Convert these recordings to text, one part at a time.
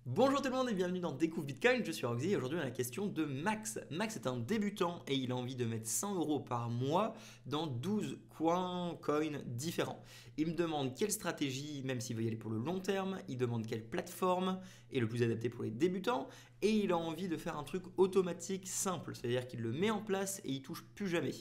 Bonjour tout le monde et bienvenue dans Découvre Bitcoin, je suis Roxy et aujourd'hui on a la question de Max. Max est un débutant et il a envie de mettre 100 euros par mois dans 12 coins différents. Il me demande quelle stratégie, même s'il veut y aller pour le long terme, il demande quelle plateforme est le plus adapté pour les débutants et il a envie de faire un truc automatique simple, c'est-à-dire qu'il le met en place et il touche plus jamais.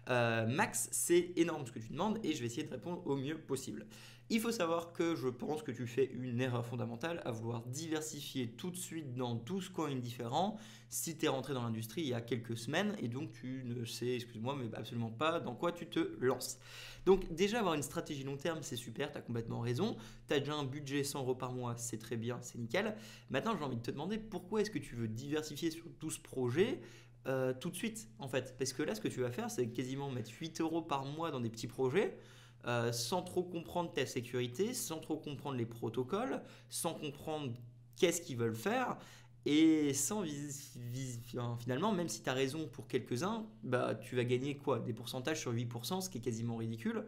Max, c'est énorme ce que tu demandes et je vais essayer de répondre au mieux possible. Il faut savoir que je pense que tu fais une erreur fondamentale à vouloir diversifier tout de suite dans 12 coins différents si tu es rentré dans l'industrie il y a quelques semaines et donc tu ne sais, excuse-moi, mais absolument pas dans quoi tu te lances. Donc déjà avoir une stratégie long terme, c'est super, tu as complètement raison. Tu as déjà un budget 100 euros par mois, c'est très bien, c'est nickel. Maintenant, j'ai envie de te demander pourquoi est-ce que tu veux diversifier sur 12 projets tout de suite en fait. Parce que là, ce que tu vas faire, c'est quasiment mettre 8 euros par mois dans des petits projets sans trop comprendre ta sécurité, sans trop comprendre les protocoles, sans comprendre qu'est-ce qu'ils veulent faire. Et sans finalement, même si tu as raison pour quelques-uns, bah, tu vas gagner quoi? Des pourcentages sur 8%, ce qui est quasiment ridicule,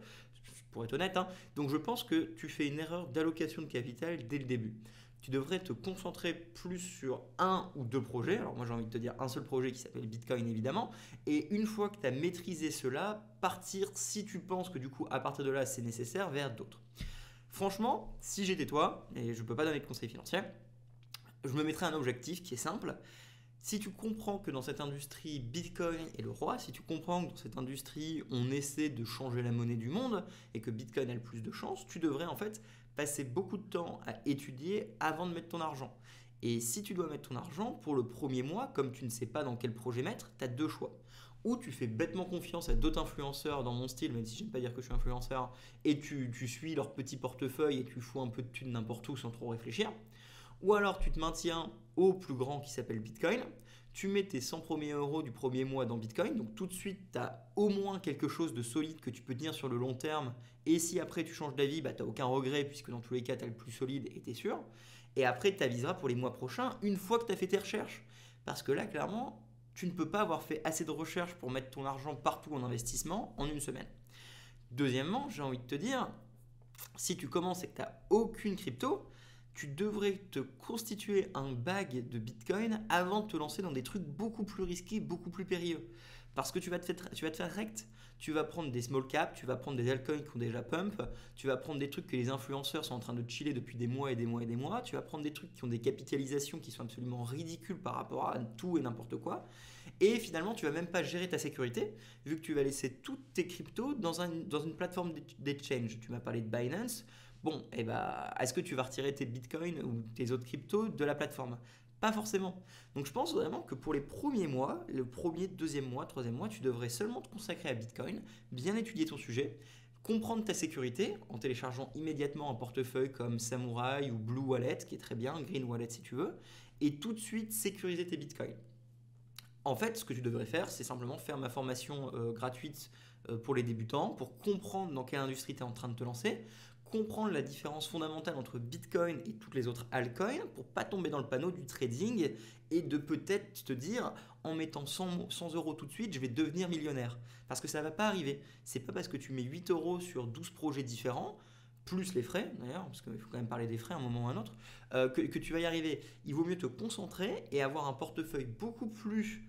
pour être honnête, hein. Donc je pense que tu fais une erreur d'allocation de capital dès le début. Tu devrais te concentrer plus sur un ou deux projets. Alors moi j'ai envie de te dire un seul projet qui s'appelle Bitcoin évidemment. Et une fois que tu as maîtrisé cela, partir si tu penses que du coup à partir de là c'est nécessaire vers d'autres. Franchement, si j'étais toi, et je ne peux pas donner de conseils financiers, je me mettrais un objectif qui est simple. Si tu comprends que dans cette industrie, Bitcoin est le roi, si tu comprends que dans cette industrie, on essaie de changer la monnaie du monde et que Bitcoin a le plus de chances, tu devrais en fait passer beaucoup de temps à étudier avant de mettre ton argent. Et si tu dois mettre ton argent, pour le premier mois, comme tu ne sais pas dans quel projet mettre, tu as deux choix. Ou tu fais bêtement confiance à d'autres influenceurs dans mon style, même si j'aime pas dire que je suis influenceur, et tu suis leur petit portefeuille et tu fous un peu de thunes n'importe où sans trop réfléchir. Ou alors tu te maintiens au plus grand qui s'appelle Bitcoin, tu mets tes 100 premiers euros du premier mois dans Bitcoin, donc tout de suite tu as au moins quelque chose de solide que tu peux tenir sur le long terme, et si après tu changes d'avis, bah, tu n'as aucun regret puisque dans tous les cas tu as le plus solide et tu es sûr. Et après tu aviseras pour les mois prochains une fois que tu as fait tes recherches. Parce que là clairement, tu ne peux pas avoir fait assez de recherches pour mettre ton argent partout en investissement en une semaine. Deuxièmement, j'ai envie de te dire, si tu commences et que tu n'as aucune crypto, tu devrais te constituer un bag de Bitcoin avant de te lancer dans des trucs beaucoup plus risqués, beaucoup plus périlleux. Parce que tu vas te faire rect, tu vas prendre des small caps, tu vas prendre des altcoins qui ont déjà pump, tu vas prendre des trucs que les influenceurs sont en train de chiller depuis des mois et des mois et des mois, tu vas prendre des trucs qui ont des capitalisations qui sont absolument ridicules par rapport à tout et n'importe quoi. Et finalement, tu vas même pas gérer ta sécurité, vu que tu vas laisser toutes tes cryptos dans une plateforme d'exchange. Tu m'as parlé de Binance. Bon, et bah, est-ce que tu vas retirer tes bitcoins ou tes autres cryptos de la plateforme? Pas forcément. Donc je pense vraiment que pour les premiers mois, le premier, deuxième mois, troisième mois, tu devrais seulement te consacrer à Bitcoin, bien étudier ton sujet, comprendre ta sécurité en téléchargeant immédiatement un portefeuille comme Samurai ou Blue Wallet, qui est très bien, Green Wallet si tu veux, et tout de suite sécuriser tes Bitcoins. En fait, ce que tu devrais faire, c'est simplement faire ma formation gratuite pour les débutants, pour comprendre dans quelle industrie tu es en train de te lancer, comprendre la différence fondamentale entre Bitcoin et toutes les autres altcoins, pour pas tomber dans le panneau du trading et de peut-être te dire, en mettant 100 euros tout de suite, je vais devenir millionnaire. Parce que ça ne va pas arriver. C'est pas parce que tu mets 8 euros sur 12 projets différents, plus les frais d'ailleurs, parce qu'il faut quand même parler des frais à un moment ou à un autre, que tu vas y arriver. Il vaut mieux te concentrer et avoir un portefeuille beaucoup plus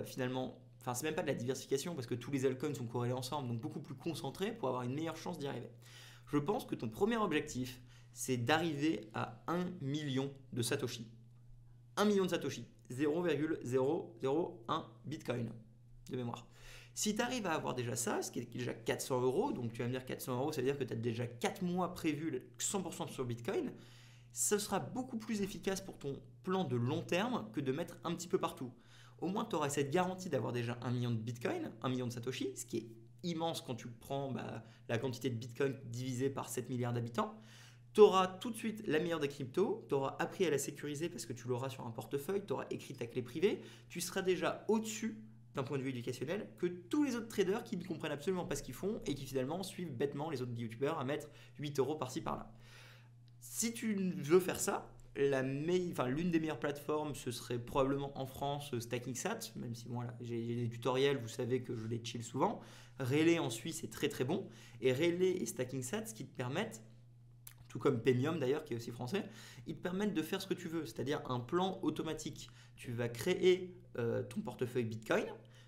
finalement, enfin c'est même pas de la diversification parce que tous les altcoins sont corrélés ensemble, donc beaucoup plus concentré pour avoir une meilleure chance d'y arriver. Je pense que ton premier objectif, c'est d'arriver à 1 million de Satoshi. 1 million de Satoshi, 0,001 Bitcoin de mémoire. Si tu arrives à avoir déjà ça, ce qui est déjà 400 euros, donc tu vas me dire 400 euros, ça veut dire que tu as déjà 4 mois prévus 100% sur Bitcoin, ce sera beaucoup plus efficace pour ton plan de long terme que de mettre un petit peu partout. Au moins, tu auras cette garantie d'avoir déjà 1 million de Bitcoin, 1 million de Satoshi, ce qui est immense quand tu prends la quantité de Bitcoin divisée par 7 milliards d'habitants. Tu auras tout de suite la meilleure des cryptos, tu auras appris à la sécuriser parce que tu l'auras sur un portefeuille, tu auras écrit ta clé privée, tu seras déjà au-dessus d'un point de vue éducationnel que tous les autres traders qui ne comprennent absolument pas ce qu'ils font et qui finalement suivent bêtement les autres youtubeurs à mettre 8 euros par-ci par-là. Si tu veux faire ça, l'une des meilleures plateformes, ce serait probablement en France StackingSat, même si bon, là, j'ai des tutoriels, vous savez que je les chill souvent. Relay en Suisse est très très bon. Et Relay et StackingSat, ce qui te permettent tout comme Paymium d'ailleurs, qui est aussi français, ils te permettent de faire ce que tu veux, c'est-à-dire un plan automatique. Tu vas créer ton portefeuille Bitcoin,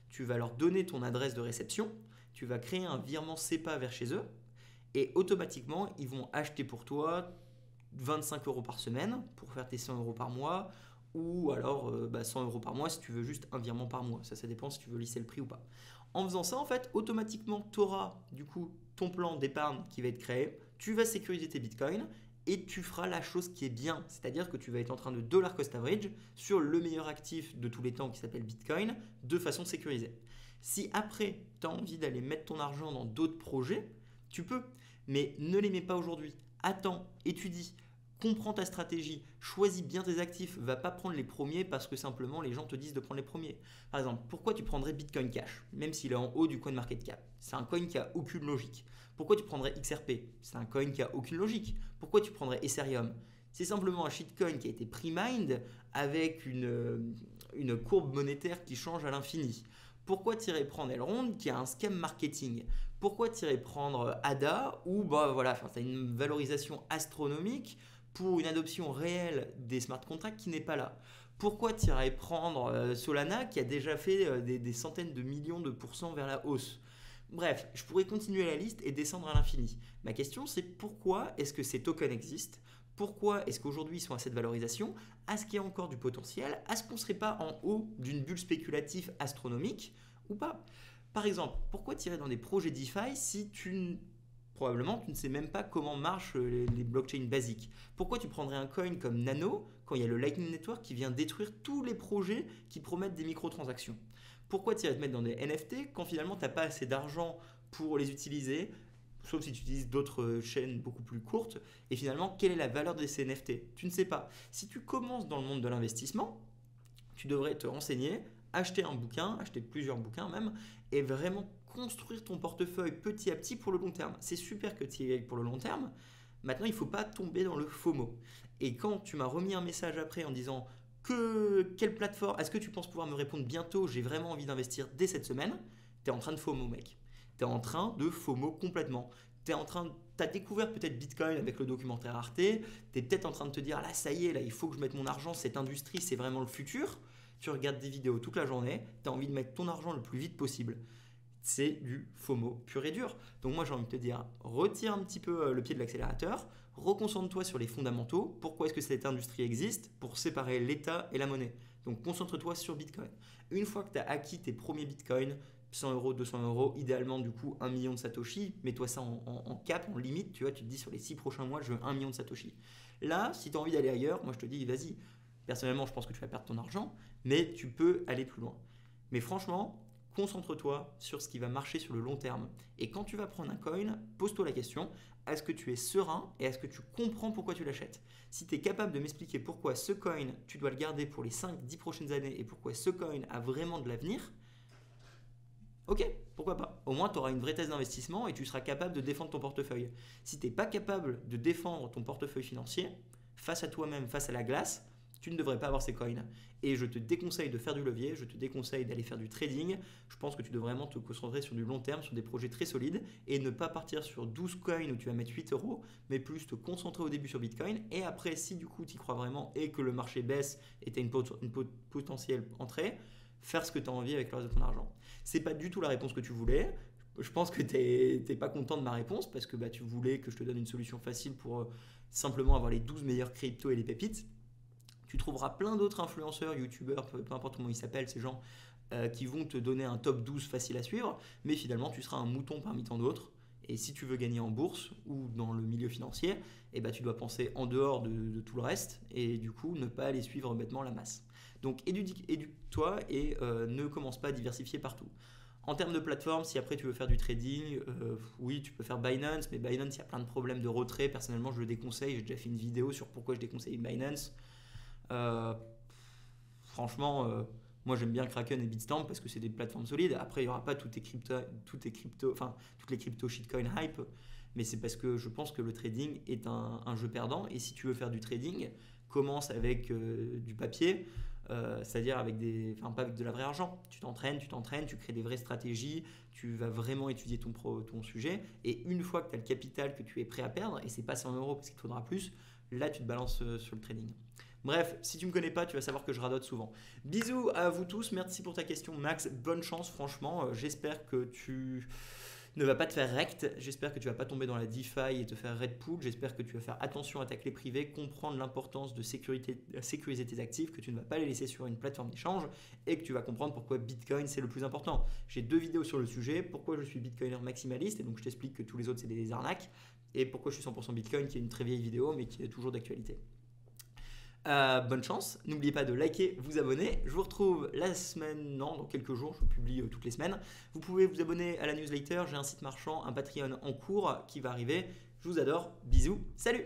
tu vas leur donner ton adresse de réception, tu vas créer un virement SEPA vers chez eux, et automatiquement, ils vont acheter pour toi 25 euros par semaine pour faire tes 100 euros par mois, ou alors 100 euros par mois si tu veux juste un virement par mois. Ça dépend si tu veux lisser le prix ou pas. En faisant ça, en fait, automatiquement, tu auras du coup ton plan d'épargne qui va être créé, tu vas sécuriser tes bitcoins et tu feras la chose qui est bien. C'est-à-dire que tu vas être en train de dollar cost average sur le meilleur actif de tous les temps qui s'appelle Bitcoin de façon sécurisée. Si après, tu as envie d'aller mettre ton argent dans d'autres projets, tu peux, mais ne les mets pas aujourd'hui. Attends, étudie, comprends ta stratégie, choisis bien tes actifs, va pas prendre les premiers parce que simplement les gens te disent de prendre les premiers. Par exemple, pourquoi tu prendrais Bitcoin Cash, même s'il est en haut du CoinMarketCap? C'est un coin qui a aucune logique. Pourquoi tu prendrais XRP? C'est un coin qui a aucune logique. Pourquoi tu prendrais Ethereum? C'est simplement un shitcoin qui a été pre-mined avec une courbe monétaire qui change à l'infini. Pourquoi tu irais prendre Elrond qui a un scam marketing? Pourquoi tu irais prendre ADA où tu as une valorisation astronomique pour une adoption réelle des smart contracts qui n'est pas là? Pourquoi tu irais prendre Solana qui a déjà fait des centaines de millions de pourcents vers la hausse? Bref, je pourrais continuer la liste et descendre à l'infini. Ma question c'est pourquoi est-ce que ces tokens existent? Pourquoi est-ce qu'aujourd'hui ils sont à cette valorisation? Est-ce qu'il y a encore du potentiel? Est-ce qu'on ne serait pas en haut d'une bulle spéculative astronomique ou pas? Par exemple, pourquoi tirer dans des projets DeFi si probablement tu ne sais même pas comment marchent les blockchains basiques? Pourquoi tu prendrais un coin comme Nano quand il y a le Lightning Network qui vient détruire tous les projets qui promettent des microtransactions? Pourquoi tu irais te mettre dans des NFT quand finalement tu n'as pas assez d'argent pour les utiliser, sauf si tu utilises d'autres chaînes beaucoup plus courtes, et finalement quelle est la valeur de ces NFT? Tu ne sais pas. Si tu commences dans le monde de l'investissement, tu devrais te renseigner, acheter un bouquin, acheter plusieurs bouquins même, et vraiment construire ton portefeuille petit à petit pour le long terme. C'est super que tu y ailles pour le long terme. Maintenant, il ne faut pas tomber dans le FOMO. Et quand tu m'as remis un message après en disant quelle plateforme, est-ce que tu penses pouvoir me répondre bientôt, j'ai vraiment envie d'investir dès cette semaine, tu es en train de FOMO, mec. Tu es en train de FOMO complètement. Tu as découvert peut-être Bitcoin avec le documentaire Arte, tu es peut-être en train de te dire, là ça y est, là, il faut que je mette mon argent, cette industrie c'est vraiment le futur. Tu regardes des vidéos toute la journée, tu as envie de mettre ton argent le plus vite possible. C'est du FOMO pur et dur. Donc moi j'ai envie de te dire, retire un petit peu le pied de l'accélérateur, reconcentre-toi sur les fondamentaux. Pourquoi est-ce que cette industrie existe? Pour séparer l'État et la monnaie. Donc concentre-toi sur Bitcoin. Une fois que tu as acquis tes premiers Bitcoins, 100 euros, 200 euros, idéalement du coup 1 million de Satoshi, mets-toi ça en cap, en limite, tu vois, tu te dis sur les 6 prochains mois, je veux 1 million de Satoshi. Là, si tu as envie d'aller ailleurs, moi je te dis, vas-y. Personnellement, je pense que tu vas perdre ton argent, mais tu peux aller plus loin. Mais franchement, concentre-toi sur ce qui va marcher sur le long terme. Et quand tu vas prendre un coin, pose-toi la question, est-ce que tu es serein et est-ce que tu comprends pourquoi tu l'achètes? Si tu es capable de m'expliquer pourquoi ce coin, tu dois le garder pour les 5-10 prochaines années et pourquoi ce coin a vraiment de l'avenir, ok, pourquoi pas? Au moins, tu auras une vraie thèse d'investissement et tu seras capable de défendre ton portefeuille. Si tu n'es pas capable de défendre ton portefeuille financier, face à toi-même, face à la glace, tu ne devrais pas avoir ces coins. Et je te déconseille de faire du levier, je te déconseille d'aller faire du trading. Je pense que tu dois vraiment te concentrer sur du long terme, sur des projets très solides et ne pas partir sur 12 coins où tu vas mettre 8 euros, mais plus te concentrer au début sur Bitcoin. Et après, si du coup tu y crois vraiment et que le marché baisse et tu as une potentielle entrée, faire ce que tu as envie avec le reste de ton argent. C'est pas du tout la réponse que tu voulais. Je pense que tu n'es pas content de ma réponse parce que tu voulais que je te donne une solution facile pour simplement avoir les 12 meilleurs cryptos et les pépites. Tu trouveras plein d'autres influenceurs, youtubeurs, peu importe comment ils s'appellent, ces gens qui vont te donner un top 12 facile à suivre, mais finalement tu seras un mouton parmi tant d'autres. Et si tu veux gagner en bourse ou dans le milieu financier, tu dois penser en dehors de tout le reste et du coup ne pas aller suivre bêtement la masse. Donc éduque-toi et ne commence pas à diversifier partout. En termes de plateforme, si après tu veux faire du trading, oui, tu peux faire Binance, mais Binance, il y a plein de problèmes de retrait. Personnellement, je le déconseille. J'ai déjà fait une vidéo sur pourquoi je déconseille Binance. Franchement, moi j'aime bien Kraken et Bitstamp parce que c'est des plateformes solides. Après, il n'y aura pas toutes les crypto shitcoin hype, mais c'est parce que je pense que le trading est un jeu perdant. Et si tu veux faire du trading, commence avec du papier. c'est-à-dire avec pas avec de la vraie argent. Tu t'entraînes, tu crées des vraies stratégies, tu vas vraiment étudier ton sujet. Et une fois que tu as le capital que tu es prêt à perdre, et c'est pas 100 euros parce qu'il te faudra plus, là tu te balances sur le trading. Bref, si tu ne me connais pas, tu vas savoir que je radote souvent. Bisous à vous tous, merci pour ta question Max, bonne chance franchement, j'espère que tu ne vas pas te faire rect, j'espère que tu ne vas pas tomber dans la DeFi et te faire red pool, j'espère que tu vas faire attention à ta clé privée, comprendre l'importance de sécuriser tes actifs, que tu ne vas pas les laisser sur une plateforme d'échange et que tu vas comprendre pourquoi Bitcoin c'est le plus important. J'ai 2 vidéos sur le sujet, pourquoi je suis Bitcoiner maximaliste et donc je t'explique que tous les autres c'est des arnaques et pourquoi je suis 100% Bitcoin qui est une très vieille vidéo mais qui est toujours d'actualité. Bonne chance, n'oubliez pas de liker, vous abonner. Je vous retrouve dans quelques jours, je publie toutes les semaines. Vous pouvez vous abonner à la newsletter, j'ai un site marchand, un Patreon en cours qui va arriver. Je vous adore, bisous, salut.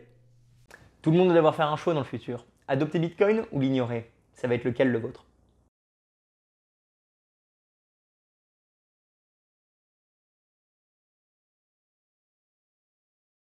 Tout le monde doit devoir faire un choix dans le futur. Adopter Bitcoin ou l'ignorer? Ça va être lequel le vôtre?